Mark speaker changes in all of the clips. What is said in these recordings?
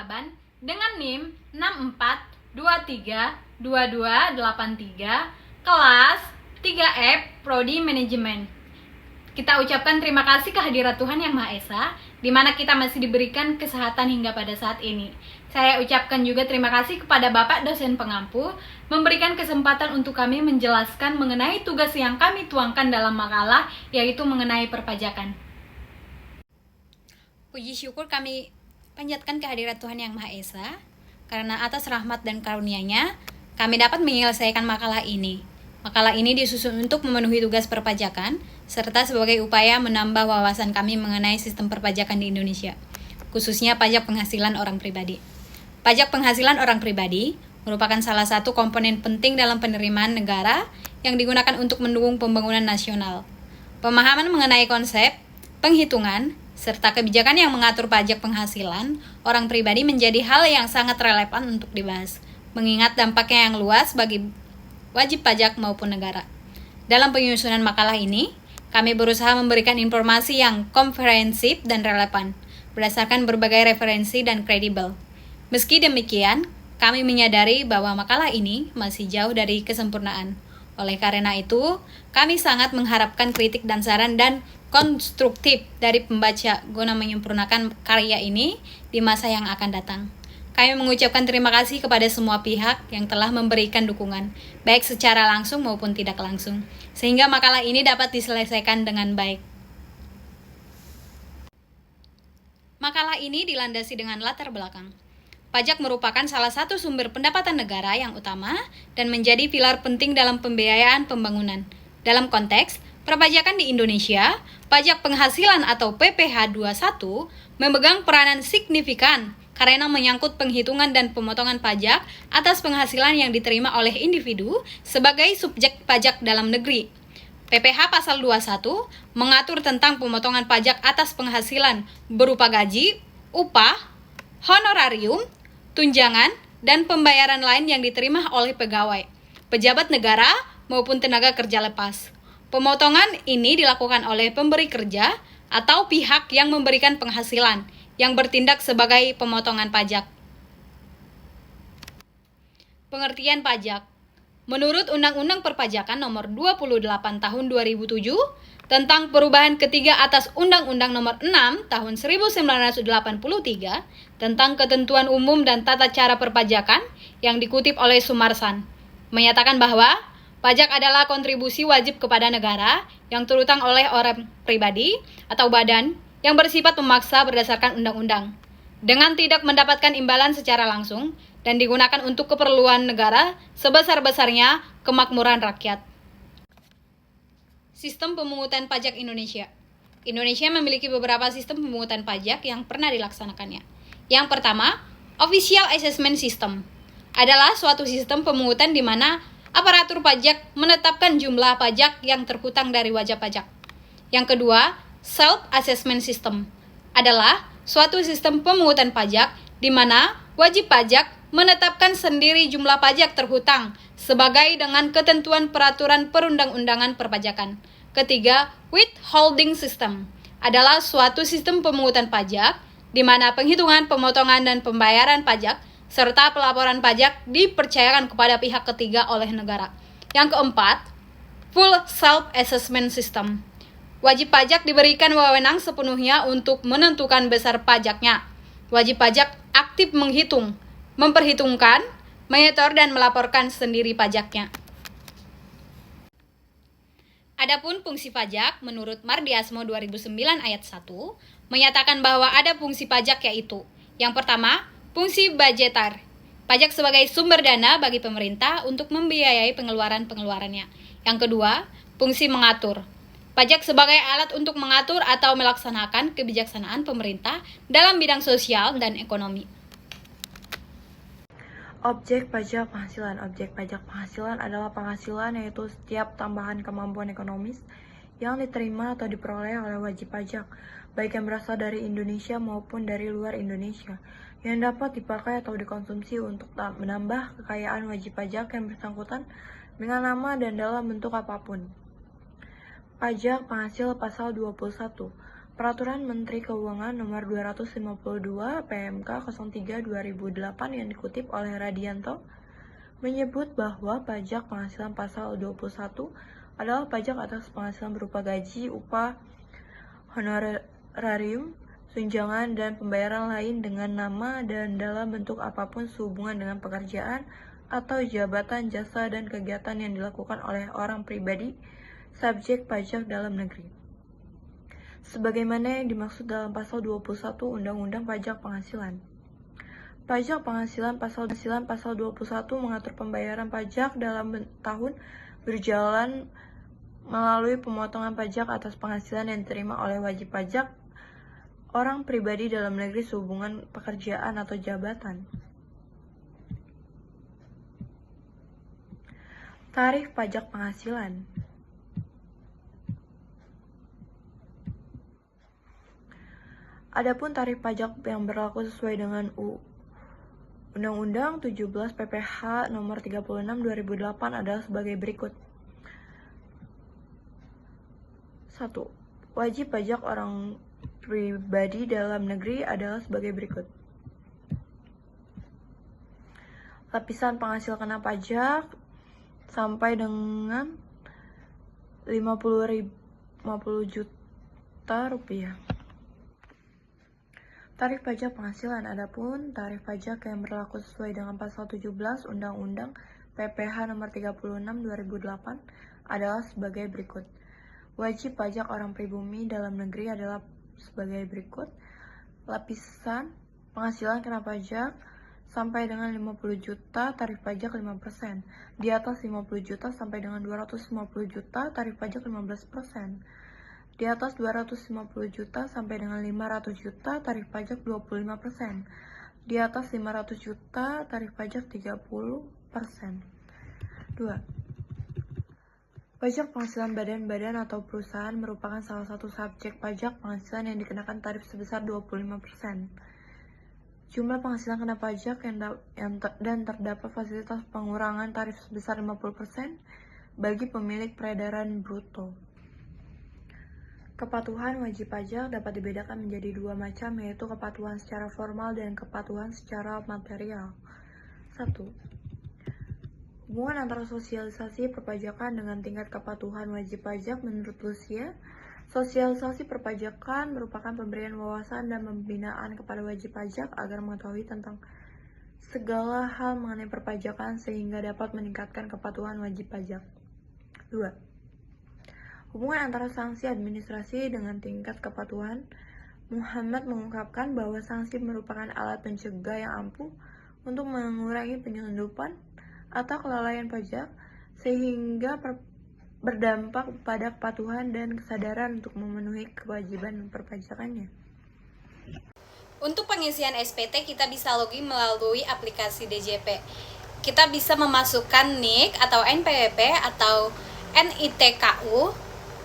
Speaker 1: Saban dengan NIM 64232283 kelas 3F Prodi Manajemen. Kita ucapkan terima kasih kehadirat Tuhan Yang Maha Esa, di mana kita masih diberikan kesehatan hingga pada saat ini. Saya ucapkan juga terima kasih kepada Bapak dosen pengampu, memberikan kesempatan untuk kami menjelaskan mengenai tugas yang kami tuangkan dalam makalah, yaitu mengenai perpajakan. Puji syukur kami panjatkan kehadirat Tuhan Yang Maha Esa, karena atas rahmat dan karunia-Nya, kami dapat menyelesaikan makalah ini. Makalah ini disusun untuk memenuhi tugas perpajakan, serta sebagai upaya menambah wawasan kami mengenai sistem perpajakan di Indonesia, khususnya pajak penghasilan orang pribadi. Pajak penghasilan orang pribadi merupakan salah satu komponen penting dalam penerimaan negara yang digunakan untuk mendukung pembangunan nasional. Pemahaman mengenai konsep, penghitungan, serta kebijakan yang mengatur pajak penghasilan orang pribadi menjadi hal yang sangat relevan untuk dibahas, mengingat dampaknya yang luas bagi wajib pajak maupun negara. Dalam penyusunan makalah ini, kami berusaha memberikan informasi yang komprehensif dan relevan, berdasarkan berbagai referensi dan kredibel. Meski demikian, kami menyadari bahwa makalah ini masih jauh dari kesempurnaan. Oleh karena itu, kami sangat mengharapkan kritik dan saran dan konstruktif dari pembaca guna menyempurnakan karya ini di masa yang akan datang. Kami mengucapkan terima kasih kepada semua pihak yang telah memberikan dukungan, baik secara langsung maupun tidak langsung, sehingga makalah ini dapat diselesaikan dengan baik. Makalah ini dilandasi dengan latar belakang. Pajak merupakan salah satu sumber pendapatan negara yang utama dan menjadi pilar penting dalam pembiayaan pembangunan. Dalam konteks perpajakan di Indonesia, pajak penghasilan atau PPh 21 memegang peranan signifikan karena menyangkut penghitungan dan pemotongan pajak atas penghasilan yang diterima oleh individu sebagai subjek pajak dalam negeri. PPh pasal 21 mengatur tentang pemotongan pajak atas penghasilan berupa gaji, upah, honorarium, tunjangan, dan pembayaran lain yang diterima oleh pegawai, pejabat negara, maupun tenaga kerja lepas. Pemotongan ini dilakukan oleh pemberi kerja atau pihak yang memberikan penghasilan, yang bertindak sebagai pemotongan pajak. Pengertian pajak. Menurut Undang-Undang Perpajakan Nomor 28 Tahun 2007 tentang perubahan ketiga atas Undang-Undang Nomor 6 Tahun 1983 tentang ketentuan umum dan tata cara perpajakan yang dikutip oleh Sumarsan, menyatakan bahwa pajak adalah kontribusi wajib kepada negara yang terutang oleh orang pribadi atau badan yang bersifat memaksa berdasarkan undang-undang, dengan tidak mendapatkan imbalan secara langsung dan digunakan untuk keperluan negara sebesar-besarnya kemakmuran rakyat. Sistem pemungutan pajak Indonesia. Indonesia memiliki beberapa sistem pemungutan pajak yang pernah dilaksanakannya. Yang pertama, Official Assessment System adalah suatu sistem pemungutan di mana aparatur pajak menetapkan jumlah pajak yang terhutang dari wajib pajak. Yang kedua, Self-Assessment System adalah suatu sistem pemungutan pajak di mana wajib pajak menetapkan sendiri jumlah pajak terhutang sebagai dengan ketentuan peraturan perundang-undangan perpajakan. Ketiga, Withholding System adalah suatu sistem pemungutan pajak di mana penghitungan, pemotongan, dan pembayaran pajak serta pelaporan pajak dipercayakan kepada pihak ketiga oleh negara. Yang keempat, Full Self-Assessment System. Wajib pajak diberikan wewenang sepenuhnya untuk menentukan besar pajaknya. Wajib pajak aktif menghitung, memperhitungkan, menyetor, dan melaporkan sendiri pajaknya. Adapun fungsi pajak, menurut Mardiasmo 2009 ayat 1, menyatakan bahwa ada fungsi pajak yaitu: yang pertama, fungsi budgetar. Pajak sebagai sumber dana bagi pemerintah untuk membiayai pengeluaran-pengeluarannya. Yang kedua, fungsi mengatur. Pajak sebagai alat untuk mengatur atau melaksanakan kebijaksanaan pemerintah dalam bidang sosial dan ekonomi.
Speaker 2: Objek pajak penghasilan. Objek pajak penghasilan adalah penghasilan, yaitu setiap tambahan kemampuan ekonomis yang diterima atau diperoleh oleh wajib pajak, baik yang berasal dari Indonesia maupun dari luar Indonesia, yang dapat dipakai atau dikonsumsi untuk menambah kekayaan wajib pajak yang bersangkutan dengan nama dan dalam bentuk apapun. Pajak penghasil pasal 21. Peraturan Menteri Keuangan Nomor 252 PMK 03 2008 yang dikutip oleh Radianto menyebut bahwa pajak penghasilan pasal 21 adalah pajak atas penghasilan berupa gaji, upah, honorarium, tunjangan, dan pembayaran lain dengan nama dan dalam bentuk apapun sehubungan dengan pekerjaan atau jabatan, jasa, dan kegiatan yang dilakukan oleh orang pribadi subjek pajak dalam negeri. Sebagaimana yang dimaksud dalam pasal 21 Undang-Undang Pajak Penghasilan. Pajak penghasilan pasal 21 mengatur pembayaran pajak dalam tahun berjalan melalui pemotongan pajak atas penghasilan yang diterima oleh wajib pajak orang pribadi dalam negeri sehubungan pekerjaan atau jabatan. Tarif pajak penghasilan. Adapun tarif pajak yang berlaku sesuai dengan Undang-Undang 17 PPH Nomor 36 2008 adalah sebagai berikut. 1. Wajib pajak orang pribadi dalam negeri adalah sebagai berikut. Lapisan penghasil kena pajak sampai dengan 50 juta rupiah. Tarif pajak penghasilan. Adapun tarif pajak yang berlaku sesuai dengan pasal 17 Undang-Undang PPH Nomor 36 2008 adalah sebagai berikut. Wajib pajak orang pribumi dalam negeri adalah sebagai berikut. Lapisan penghasilan kena pajak sampai dengan 50 juta tarif pajak 5%. Di atas 50 juta sampai dengan 250 juta tarif pajak 15%. Di atas 250 juta sampai dengan 500 juta tarif pajak 25%. Di atas 500 juta tarif pajak 30%. 2. Pajak penghasilan badan-badan atau perusahaan merupakan salah satu subjek pajak penghasilan yang dikenakan tarif sebesar 25%. Jumlah penghasilan kena pajak dan terdapat fasilitas pengurangan tarif sebesar 50% bagi pemilik peredaran bruto. Kepatuhan wajib pajak dapat dibedakan menjadi dua macam, yaitu kepatuhan secara formal dan kepatuhan secara material. 1. Hubungan antara sosialisasi perpajakan dengan tingkat kepatuhan wajib pajak menurut Lucia. Sosialisasi perpajakan merupakan pemberian wawasan dan pembinaan kepada wajib pajak agar mengetahui tentang segala hal mengenai perpajakan sehingga dapat meningkatkan kepatuhan wajib pajak. 2. Hubungan antara sanksi administrasi dengan tingkat kepatuhan. Muhammad mengungkapkan bahwa sanksi merupakan alat pencegah yang ampuh untuk mengurangi penyelundupan atau kelalaian pajak sehingga berdampak pada kepatuhan dan kesadaran untuk memenuhi kewajiban perpajakannya.
Speaker 1: Untuk pengisian SPT kita bisa login melalui aplikasi DJP. Kita bisa memasukkan NIK atau NPWP atau NITKU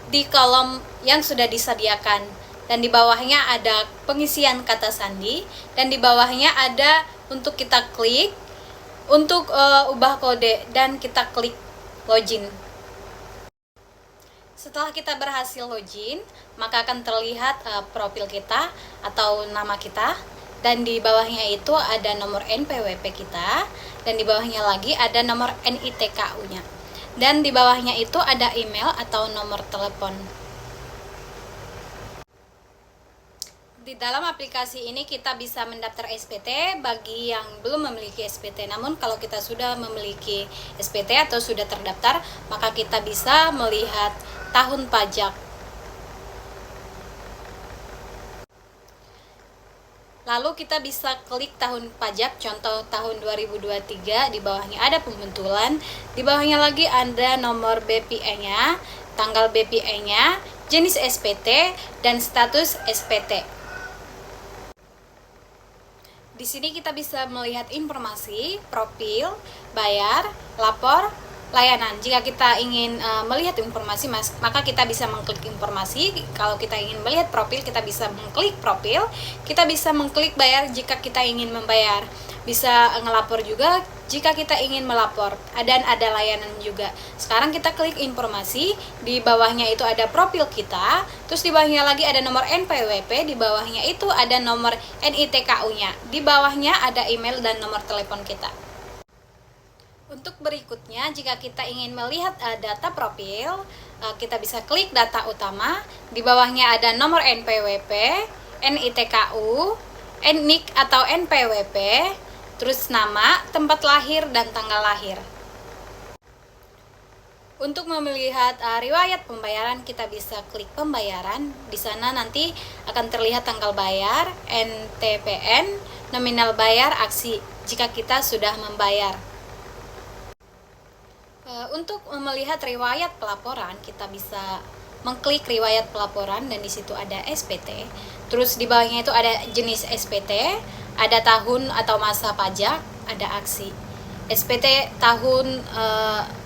Speaker 1: di kolom yang sudah disediakan, dan di bawahnya ada pengisian kata sandi, dan di bawahnya ada untuk kita klik untuk ubah kode dan kita klik login. Setelah kita berhasil login, maka akan terlihat profil kita atau nama kita, dan di bawahnya itu ada nomor NPWP kita, dan di bawahnya lagi ada nomor NITKU-nya. Dan di bawahnya itu ada email atau nomor telepon. Di dalam aplikasi ini kita bisa mendaftar SPT bagi yang belum memiliki SPT. Namun kalau kita sudah memiliki SPT atau sudah terdaftar, maka kita bisa melihat tahun pajak. Lalu kita bisa klik tahun pajak, contoh tahun 2023, di bawahnya ada pembentulan, di bawahnya lagi ada nomor BPE-nya, tanggal BPE-nya, jenis SPT, dan status SPT. Di sini kita bisa melihat informasi, profil, bayar, lapor, layanan. Jika kita ingin melihat informasi, maka kita bisa mengklik informasi. Kalau kita ingin melihat profil, kita bisa mengklik profil. Kita bisa mengklik bayar jika kita ingin membayar. Bisa ngelapor juga, jika kita ingin melapor, dan ada layanan juga. Sekarang kita klik informasi, di bawahnya itu ada profil kita, terus di bawahnya lagi ada nomor NPWP, di bawahnya itu ada nomor NITKU-nya, di bawahnya ada email dan nomor telepon kita. Untuk berikutnya, jika kita ingin melihat data profil, kita bisa klik data utama, di bawahnya ada nomor NPWP, NITKU, NIK atau NPWP, terus nama, tempat lahir, dan tanggal lahir. Untuk melihat riwayat pembayaran, kita bisa klik pembayaran. Di sana nanti akan terlihat tanggal bayar, NTPN, nominal bayar, aksi jika kita sudah membayar. Untuk melihat riwayat pelaporan, kita bisa mengklik riwayat pelaporan dan di situ ada SPT. Terus di bawahnya itu ada jenis SPT, ada tahun atau masa pajak, ada aksi. SPT tahun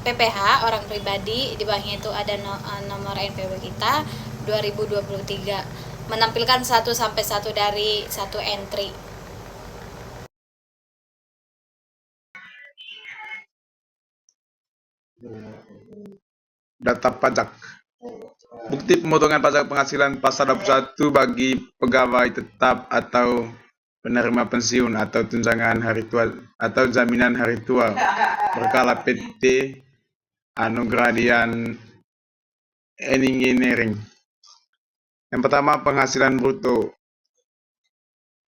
Speaker 1: PPH orang pribadi, di bawahnya itu ada nomor NPWP kita 2023. Menampilkan 1 sampai 1 dari 1 entry.
Speaker 3: Data pajak. Bukti pemotongan pajak penghasilan pasal 21 bagi pegawai tetap atau penerima pensiun atau tunjangan hari tua atau jaminan hari tua berkala PT Anugradian Engineering. Yang pertama, penghasilan bruto.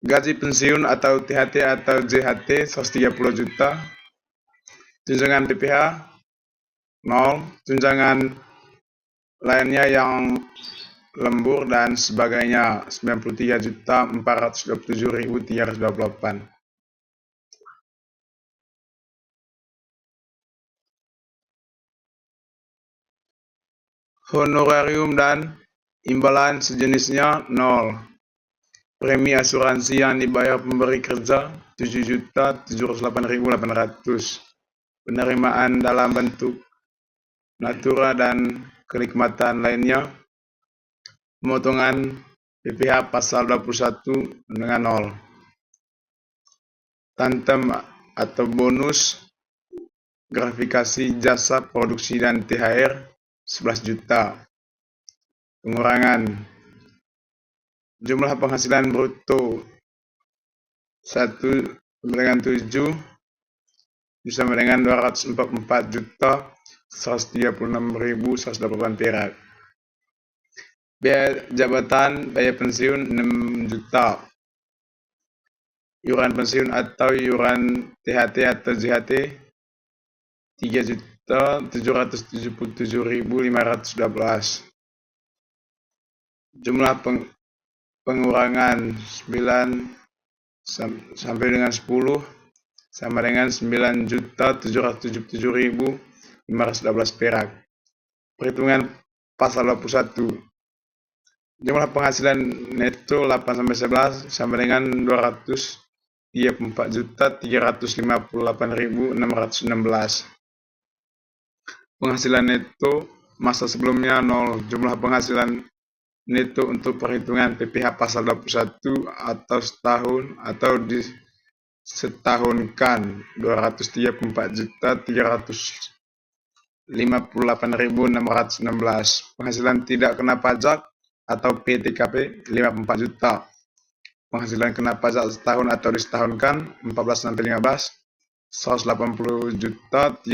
Speaker 3: Gaji pensiun atau THT atau JHT 130 juta. Tunjangan PPh 0, tunjangan lainnya yang lembur dan sebagainya 93.427.328. Honorarium dan imbalan sejenisnya 0. Premi asuransi yang dibayar pemberi kerja 7.708.800. Penerimaan dalam bentuk natura dan kenikmatan lainnya. Pemotongan PPh pasal 21 dengan 0. Tantem atau bonus gratifikasi jasa produksi dan THR 11 juta. Pengurangan jumlah penghasilan bruto 1 dengan 7 sama dengan 244 juta 136.180 perak. Biaya jabatan, biaya pensiun 6 juta. Iuran pensiun atau iuran THT atau JHT 3.777.512. Jumlah pengurangan 9 sampai dengan 10 sama dengan 9.777.512 perak. Perhitungan pasal 21. Jumlah penghasilan neto 8 sampai 11 sama dengan 234.358.616. Penghasilan neto masa sebelumnya 0. Jumlah penghasilan neto untuk perhitungan PPh pasal 21 atau setahun atau disetahunkan 234.358.616. Penghasilan tidak kena pajak atau PTKP 54 juta. Penghasilan kena pajak setahun atau disetahunkan 14 sampai 15 180.358.000.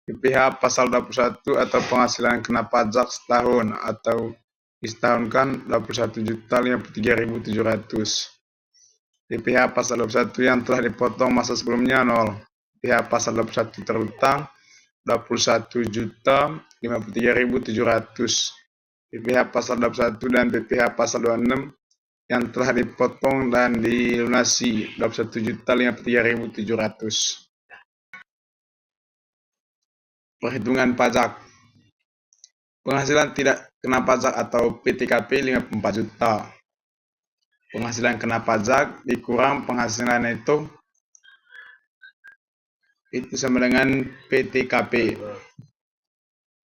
Speaker 3: PPh pasal 21 atau penghasilan kena pajak setahun atau disetahunkan 21.053.700. PPh pasal 21 yang telah dipotong masa sebelumnya 0. PPh pasal 21 terutang 21.053.700. PPh pasal 21 dan PPh pasal 26 yang telah dipotong dan dilunasi 21.053.700. Perhitungan pajak. Penghasilan tidak kena pajak atau PTKP 54 juta. Penghasilan kena pajak dikurang penghasilan itu sama dengan PTKP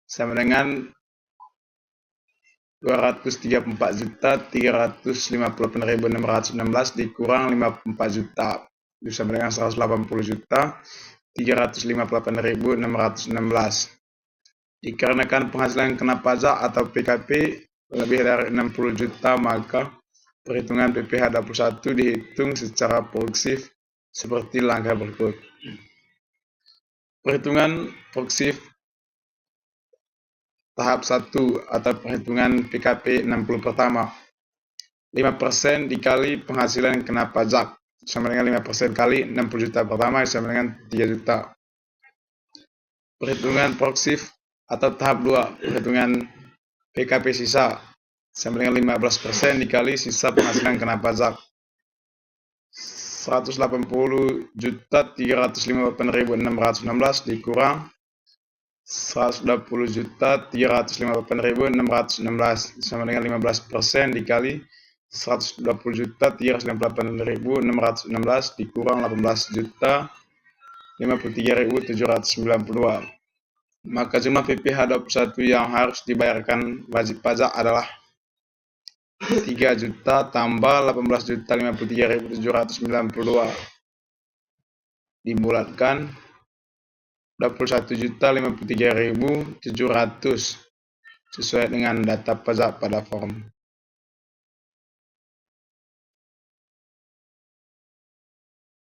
Speaker 3: sama dengan 234.358.616 dikurang 54 juta. sama dengan 180.358.616. Dikarenakan penghasilan kena pajak atau PKP lebih dari 60 juta, maka perhitungan PPh 21 dihitung secara progresif seperti langkah berikut. Perhitungan progresif tahap 1 atau perhitungan PKP 60 pertama. 5% dikali penghasilan kena pajak sama dengan 5% kali 60 juta pertama sama dengan 3 juta. Perhitungan progresif atau tahap 2, perhitungan PKP sisa sama dengan 15% dikali sisa penghasilan kena pajak 180.358.616 dikurang 120.358.616 sama dengan 15% dikali 120.358.616 dikurang 18.053.792. Maka jumlah PPh 21 yang harus dibayarkan wajib pajak adalah 3 juta tambah 18.053.792 dibulatkan 21.053.700 sesuai dengan data pajak pada form.